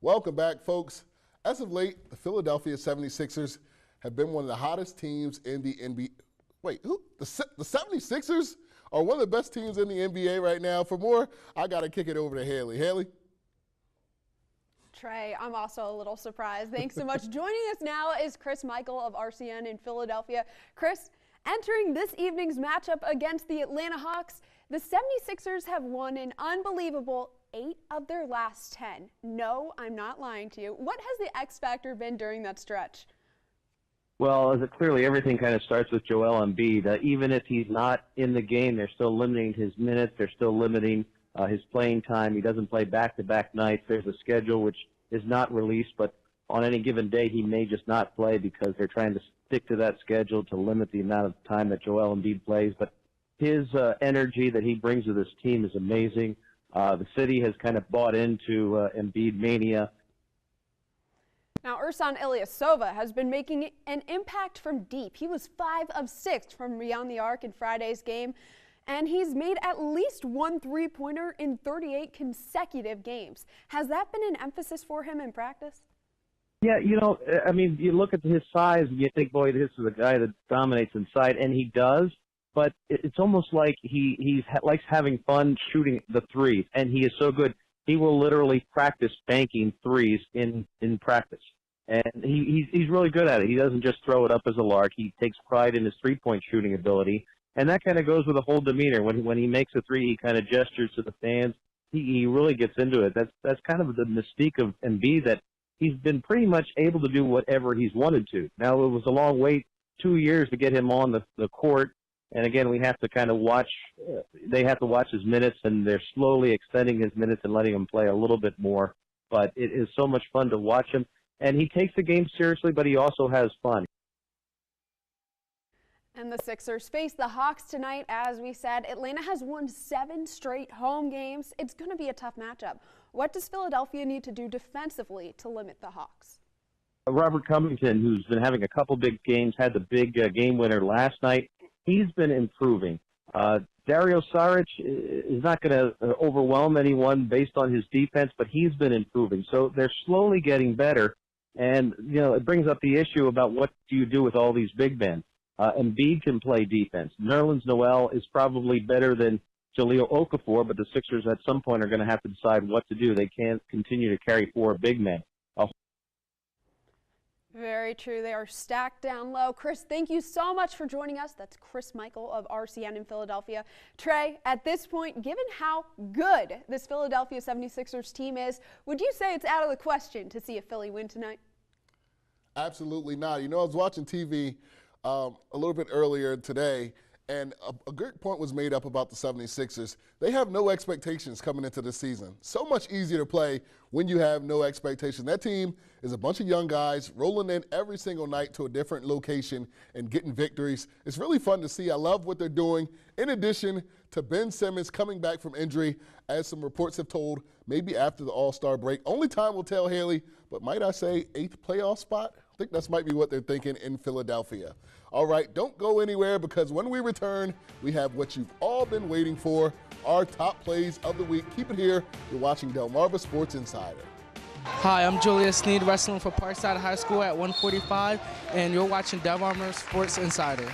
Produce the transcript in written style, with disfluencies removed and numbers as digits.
Welcome back, folks. As of late, the Philadelphia 76ers have been one of the hottest teams in the NBA. Wait, who? The 76ers are one of the best teams in the NBA right now. For more, I got to kick it over to Haley. Haley? Trey, I'm also a little surprised. Thanks so much. Joining us now is Chris Michael of RCN in Philadelphia. Chris, entering this evening's matchup against the Atlanta Hawks, the 76ers have won an unbelievable 8 of their last 10. No, I'm not lying to you. What has the X factor been during that stretch? Well, clearly everything kind of starts with Joel Embiid. Even if he's not in the game, they're still limiting his minutes. They're still limiting his playing time. He doesn't play back-to-back nights. There's a schedule which is not released, but on any given day he may just not play because they're trying to stick to that schedule to limit the amount of time that Joel Embiid plays. But his energy that he brings to this team is amazing. The city has kind of bought into Embiid mania. Now, Ersan Ilyasova has been making an impact from deep. He was 5 of 6 from beyond the arc in Friday's game, and he's made at least one three-pointer in 38 consecutive games. Has that been an emphasis for him in practice? Yeah, I mean, you look at his size and you think, boy, this is a guy that dominates inside, and he does. But it's almost like he likes having fun shooting the threes, and he is so good. He will literally practice banking threes in practice, and he's really good at it. He doesn't just throw it up as a lark. He takes pride in his three-point shooting ability, and that kind of goes with the whole demeanor. When he makes a three, he kind of gestures to the fans. He really gets into it. That's kind of the mystique of Embiid, that he's been pretty much able to do whatever he's wanted to. Now, it was a long wait, 2 years to get him on the court. And again, we have to kind of watch, they have to watch his minutes, and they're slowly extending his minutes and letting him play a little bit more. But it is so much fun to watch him. And he takes the game seriously, but he also has fun. And the Sixers face the Hawks tonight. As we said, Atlanta has won 7 straight home games. It's going to be a tough matchup. What does Philadelphia need to do defensively to limit the Hawks? Robert Covington, who's been having a couple big games, had the big game winner last night. He's been improving. Dario Saric is not going to overwhelm anyone based on his defense, but he's been improving. So they're slowly getting better. And, it brings up the issue about what do you do with all these big men. Embiid can play defense. Nerlens Noel is probably better than Jahlil Okafor, but the Sixers at some point are going to have to decide what to do. They can't continue to carry 4 big men. Very true. They are stacked down low. Chris, thank you so much for joining us. That's Chris Michael of RCN in Philadelphia. Trey, at this point, given how good this Philadelphia 76ers team is, would you say it's out of the question to see a Philly win tonight? Absolutely not. I was watching TV a little bit earlier today, and a great point was made up about the 76ers. They have no expectations coming into the season. So much easier to play when you have no expectations. That team is a bunch of young guys rolling in every single night to a different location and getting victories. It's really fun to see. I love what they're doing. In addition to Ben Simmons coming back from injury, as some reports have told, maybe after the All-Star break. Only time will tell, Haley, but might I say 8th playoff spot? I think that might be what they're thinking in Philadelphia. All right, don't go anywhere, because when we return, we have what you've all been waiting for, our top plays of the week. Keep it here. You're watching Delmarva Sports Insider. Hi, I'm Julius Sneed, wrestling for Parkside High School at 145, and you're watching Delmarva Sports Insider.